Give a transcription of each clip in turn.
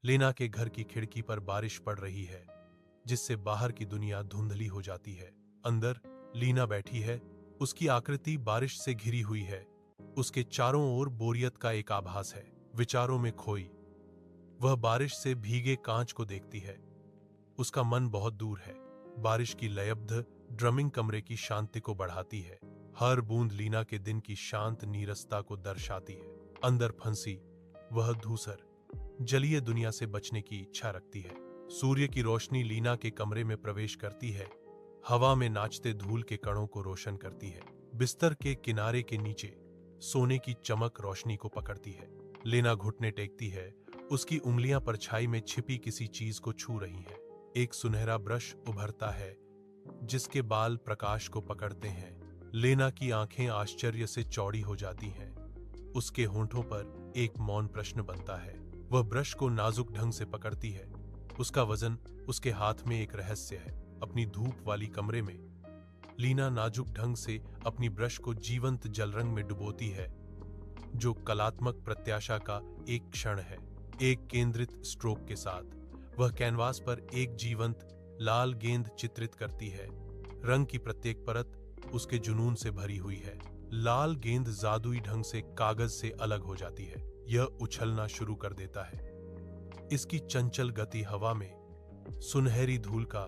लेना के घर की खिड़की पर बारिश पड़ रही है, जिससे बाहर की दुनिया धुंधली हो जाती है। अंदर लीना बैठी है, उसकी आकृति बारिश से घिरी हुई है। उसके चारों ओर बोरियत का एक आभास है। विचारों में खोई वह बारिश से भीगे कांच को देखती है। उसका मन बहुत दूर है। बारिश की लयबद्ध ड्रमिंग कमरे की शांति को बढ़ाती है। हर बूंद लीना के दिन की शांत नीरसता को दर्शाती है। अंदर फंसी वह धूसर जलीय दुनिया से बचने की इच्छा रखती है। सूर्य की रोशनी लीना के कमरे में प्रवेश करती है, हवा में नाचते धूल के कणों को रोशन करती है। बिस्तर के किनारे के नीचे सोने की चमक रोशनी को पकड़ती है। लेना घुटने टेकती है, उसकी उंगलियां परछाई में छिपी किसी चीज को छू रही हैं। एक सुनहरा ब्रश उभरता है, जिसके बाल प्रकाश को पकड़ते हैं। लेना की आंखें आश्चर्य से चौड़ी हो जाती हैं। उसके होंठों पर एक मौन प्रश्न बनता है। वह ब्रश को नाजुक ढंग से पकड़ती है। उसका वजन उसके हाथ में एक रहस्य है। अपनी धूप वाली कमरे में लीना नाजुक ढंग से अपनी ब्रश को जीवंत जलरंग में डुबोती है, जो कलात्मक प्रत्याशा का एक क्षण है। एक केंद्रित स्ट्रोक के साथ वह कैनवास पर एक जीवंत लाल गेंद चित्रित करती है। रंग की प्रत्येक परत उसके जुनून से भरी हुई है। लाल गेंद जादुई ढंग से कागज से अलग हो जाती है। यह उछलना शुरू कर देता है। इसकी चंचल गति हवा में सुनहरी धूल का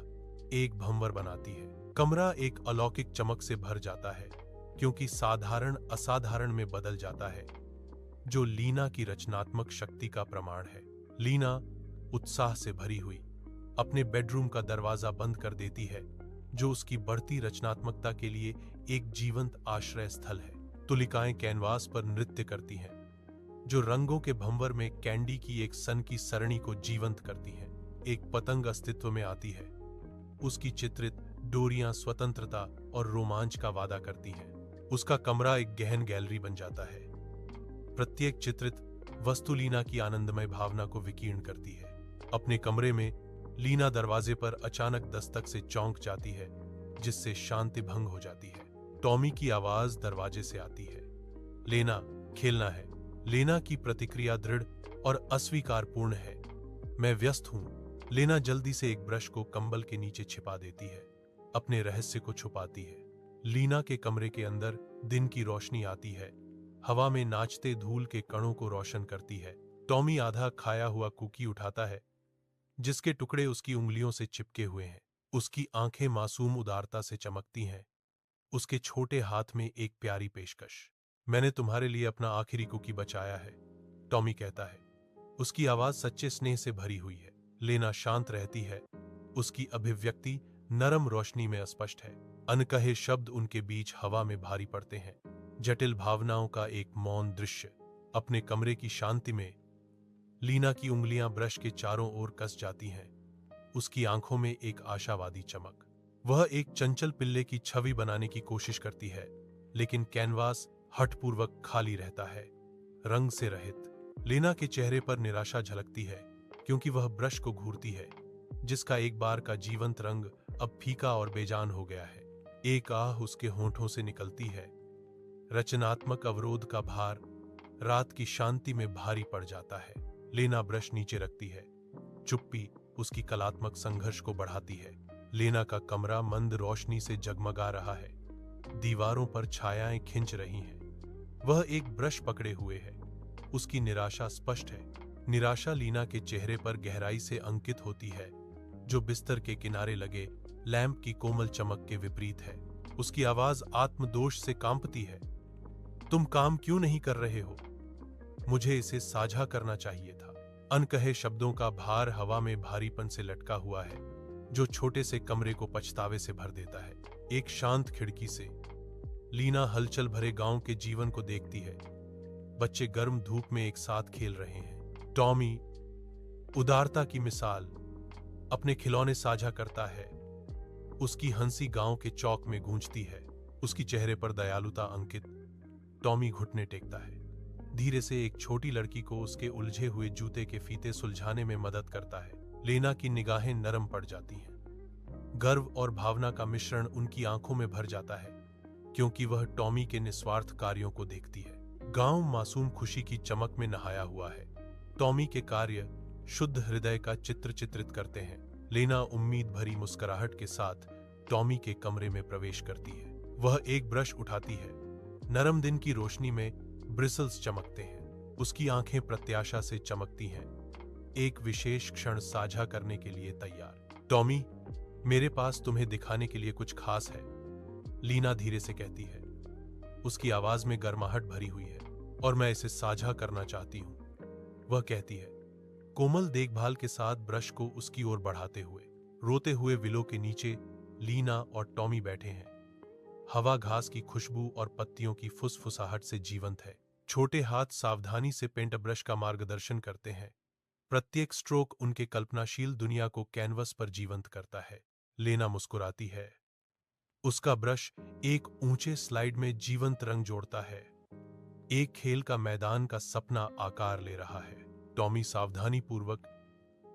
एक भंवर बनाती है। कमरा एक अलौकिक चमक से भर जाता है, क्योंकि साधारण असाधारण में बदल जाता है, जो लीना की रचनात्मक शक्ति का प्रमाण है। लीना उत्साह से भरी हुई अपने बेडरूम का दरवाजा बंद कर देती है, जो उसकी बढ़ती रचनात्मकता के लिए एक जीवंत आश्रय स्थल है। तुलिकाएं कैनवास पर नृत्य करती हैं, जो रंगों के भंवर में कैंडी की एक सन की सरणी को जीवंत करती हैं। एक पतंग अस्तित्व में आती है। उसकी चित्रित डोरियां स्वतंत्रता और रोमांच का वादा करती हैं। उसका कमरा एक गहन गैलरी बन जाता है। प्रत्येक चित्रित वस्तु लीना की आनंदमय भावना को विकीर्ण करती है। अपने कमरे में लीना दरवाजे पर अचानक दस्तक से चौंक जाती है, जिससे शांति भंग हो जाती है। टॉमी की आवाज दरवाजे से आती है, लेना, खेलना है। लेना की प्रतिक्रिया दृढ़ और अस्वीकारपूर्ण है। मैं व्यस्त हूं। लेना जल्दी से एक ब्रश को कंबल के नीचे छिपा देती है, अपने रहस्य को छुपाती है। लीना के कमरे के अंदर दिन की रोशनी आती है, हवा में नाचते धूल के कणों को रोशन करती है। टॉमी आधा खाया हुआ कुकी उठाता है, जिसके टुकड़े उसकी उंगलियों से चिपके हुए हैं। उसकी आंखें मासूम उदारता से चमकती हैं। उसके छोटे हाथ में एक प्यारी पेशकश। मैंने तुम्हारे लिए अपना आखिरी कुकी बचाया है, टॉमी कहता है। उसकी आवाज सच्चे स्नेह से भरी हुई है। लेना शांत रहती है। उसकी अभिव्यक्ति नरम रोशनी में अस्पष्ट है। अनकहे शब्द उनके बीच हवा में भारी पड़ते हैं। जटिल भावनाओं का एक मौन दृश्य। अपने कमरे की शांति में लीना की उंगलियां ब्रश के चारों ओर कस जाती हैं। उसकी आंखों में एक आशावादी चमक। वह एक चंचल पिल्ले की छवि बनाने की कोशिश करती है, लेकिन कैनवास हठपूर्वक खाली रहता है, रंग से रहित। लीना के चेहरे पर निराशा झलकती है, क्योंकि वह ब्रश को घूरती है, जिसका एक बार का जीवंत रंग अब फीका और बेजान हो गया है। एक आह उसके होंठों से निकलती है। रचनात्मक अवरोध का भार रात की शांति में भारी पड़ जाता है। लेना ब्रश नीचे रखती है। चुप्पी उसकी कलात्मक संघर्ष को बढ़ाती है। लेना का कमरा मंद रोशनी से जगमगा रहा है। दीवारों पर छायाएं खिंच रही हैं। वह एक ब्रश पकड़े हुए है। उसकी निराशा स्पष्ट है। निराशा लीना के चेहरे पर गहराई से अंकित होती है, जो बिस्तर के किनारे लगे लैंप की कोमल चमक के विपरीत है। उसकी आवाज आत्मदोष से कांपती है। तुम काम क्यों नहीं कर रहे हो? मुझे इसे साझा करना चाहिए था। अनकहे शब्दों का भार हवा में भारीपन से लटका हुआ है, जो छोटे से कमरे को पछतावे से भर देता है। एक शांत खिड़की से लीना हलचल भरे गांव के जीवन को देखती है। बच्चे गर्म धूप में एक साथ खेल रहे हैं। टॉमी, उदारता की मिसाल, अपने खिलौने साझा करता है। उसकी हंसी गांव के चौक में गूंजती है। उसकी चेहरे पर दयालुता अंकित। टॉमी घुटने टेकता है। धीरे से एक छोटी लड़की को उसके उलझे हुए जूते के फीते सुलझाने में मदद करता है। लेना की निगाहें नरम पड़ जाती हैं। गर्व और भावना का मिश्रण उनकी आंखों में भर जाता है, क्योंकि वह टॉमी के निस्वार्थ कार्यों को देखती है। गांव मासूम खुशी की चमक में नहाया हुआ है। टॉमी के कार्य शुद्ध हृदय का चित्र चित्रित करते हैं। लेना उम्मीद भरी मुस्कुराहट के साथ टॉमी के कमरे में प्रवेश करती है। वह एक ब्रश उठाती है। नरम दिन की रोशनी में ब्रिसल्स चमकते हैं। उसकी आंखें प्रत्याशा से चमकती हैं, एक विशेष क्षण साझा करने के लिए तैयार। टॉमी, मेरे पास तुम्हें दिखाने के लिए कुछ खास है, लीना धीरे से कहती है। उसकी आवाज में गर्माहट भरी हुई है, और मैं इसे साझा करना चाहती हूं, वह कहती है, कोमल देखभाल के साथ ब्रश को उसकी ओर बढ़ाते हुए। रोते हुए विलो के नीचे लीना और टॉमी बैठे हैं। हवा घास की खुशबू और पत्तियों की फुसफुसाहट से जीवंत है। छोटे हाथ सावधानी से पेंट ब्रश का मार्गदर्शन करते हैं। प्रत्येक स्ट्रोक उनके कल्पनाशील दुनिया को कैनवस पर जीवंत करता है। लेना मुस्कुराती है। उसका ब्रश एक ऊंचे स्लाइड में जीवंत रंग जोड़ता है। एक खेल का मैदान का सपना आकार ले रहा है। टॉमी सावधानीपूर्वक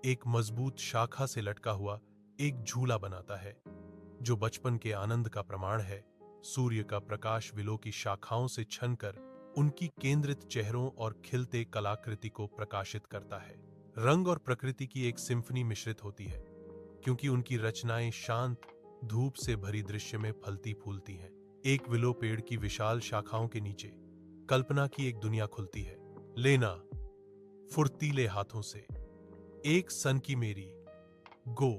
एक मजबूत शाखा से लटका हुआ एक झूला बनाता है, जो बचपन के आनंद का प्रमाण है। सूर्य का प्रकाश विलो की शाखाओं से छनकर उनकी केंद्रित चेहरों और खिलते कलाकृति को प्रकाशित करता है। रंग और प्रकृति की एक सिम्फनी मिश्रित होती है, क्योंकि उनकी रचनाएं शांत धूप से भरी दृश्य में फलती फूलती हैं। एक विलो पेड़ की विशाल शाखाओं के नीचे कल्पना की एक दुनिया खुलती है। लेना फुर्तीले हाथों से एक सन की मेरी गो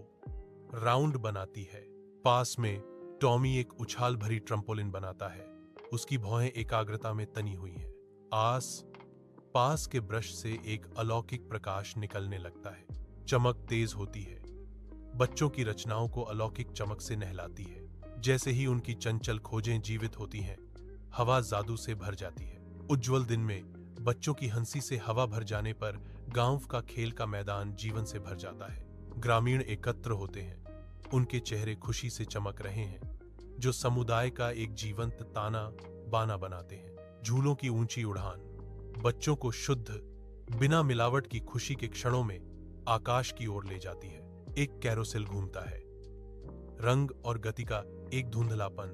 राउंड बनाती है। पास में टॉमी एक उछाल भरी ट्रम्पोलिन बनाता है। उसकी भौहें एकाग्रता में तनी हुई हैं। आस पास के ब्रश से एक अलौकिक प्रकाश निकलने लगता है। चमक तेज होती है, बच्चों की रचनाओं को अलौकिक चमक से नहलाती है। जैसे ही उनकी चंचल खोजें जीवित होती हैं, हवा जादू से भर जाती है। उज्जवल दिन में बच्चों की हंसी से हवा भर जाने पर गांव का खेल का मैदान जीवन से भर जाता है। ग्रामीण एकत्र होते हैं, उनके चेहरे खुशी से चमक रहे हैं, जो समुदाय का एक जीवंत ताना बाना बनाते हैं। झूलों की ऊंची उड़ान बच्चों को शुद्ध बिना मिलावट की खुशी के क्षणों में आकाश की ओर ले जाती है। एक कैरोसेल घूमता है। रंग और गति का एक धुंधलापन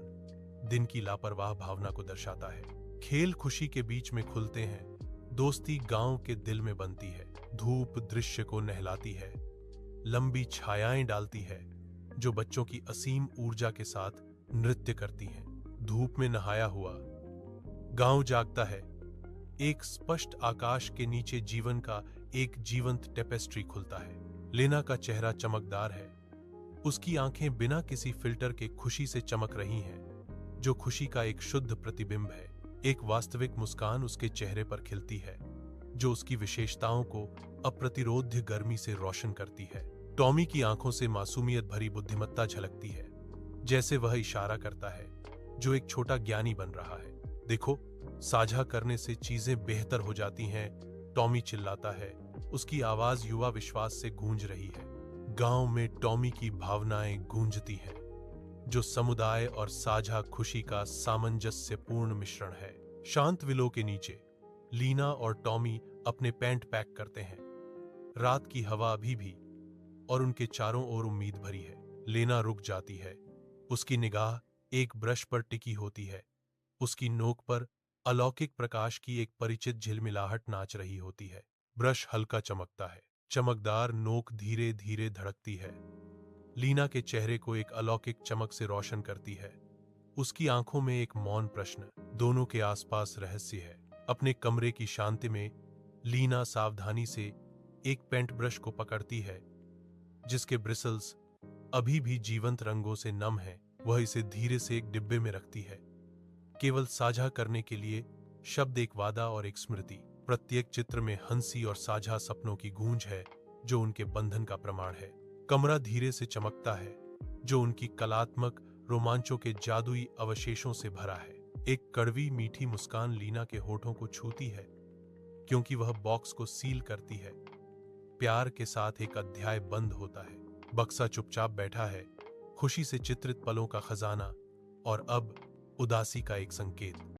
दिन की लापरवाह भावना को दर्शाता है। खेल खुशी के बीच में खुलते हैं, दोस्ती गांव के दिल में बनती है। धूप दृश्य को नहलाती है, लंबी छायाएं डालती है, जो बच्चों की असीम ऊर्जा के साथ नृत्य करती हैं। धूप में नहाया हुआ गांव जागता है। एक स्पष्ट आकाश के नीचे जीवन का एक जीवंत टेपेस्ट्री खुलता है। लेना का चेहरा चमकदार है। उसकी आंखें बिना किसी फिल्टर के खुशी से चमक रही हैं, जो खुशी का एक शुद्ध प्रतिबिंब है। एक वास्तविक मुस्कान उसके चेहरे पर खिलती है, जो उसकी विशेषताओं को अप्रतिरोध्य गर्मी से रोशन करती है। टॉमी की आंखों से मासूमियत भरी बुद्धिमत्ता झलकती है, जैसे वह इशारा करता है, जो एक छोटा ज्ञानी बन रहा है। देखो, साझा करने से चीजें बेहतर हो जाती हैं, टॉमी चिल्लाता है। उसकी आवाज युवा विश्वास से गूंज रही है। गांव में टॉमी की भावनाएं गूंजती हैं, जो समुदाय और साझा खुशी का सामंजस्यपूर्ण मिश्रण है। शांत विलो के नीचे लीना और टॉमी अपने पैंट पैक करते हैं। रात की हवा अभी भी और उनके चारों ओर उम्मीद भरी है। लेना रुक जाती है। उसकी निगाह एक ब्रश पर टिकी होती है। उसकी नोक पर अलौकिक प्रकाश की एक परिचित झिलमिलाहट नाच रही होती है। ब्रश हल्का चमकता है, चमकदार नोक धीरे धीरे धड़कती है। लीना के चेहरे को एक अलौकिक चमक से रोशन करती है। उसकी आंखों में एक मौन प्रश्न, दोनों के आसपास रहस्य है। अपने कमरे की शांति में लीना सावधानी से एक पेंट ब्रश को पकड़ती है, जिसके ब्रिसल्स अभी भी जीवंत रंगों से नम है। वह इसे धीरे से एक डिब्बे में रखती है, केवल साझा करने के लिए। शब्द एक वादा और एक स्मृति। प्रत्येक चित्र में हंसी और साझा सपनों की गूंज है, जो उनके बंधन का प्रमाण है। कमरा धीरे से चमकता है, जो उनकी कलात्मक रोमांचों के जादुई अवशेषों से भरा है। एक कड़वी मीठी मुस्कान लीना के होठों को छूती है, क्योंकि वह बॉक्स को सील करती है। प्यार के साथ एक अध्याय बंद होता है। बक्सा चुपचाप बैठा है, खुशी से चित्रित पलों का खजाना और अब उदासी का एक संकेत।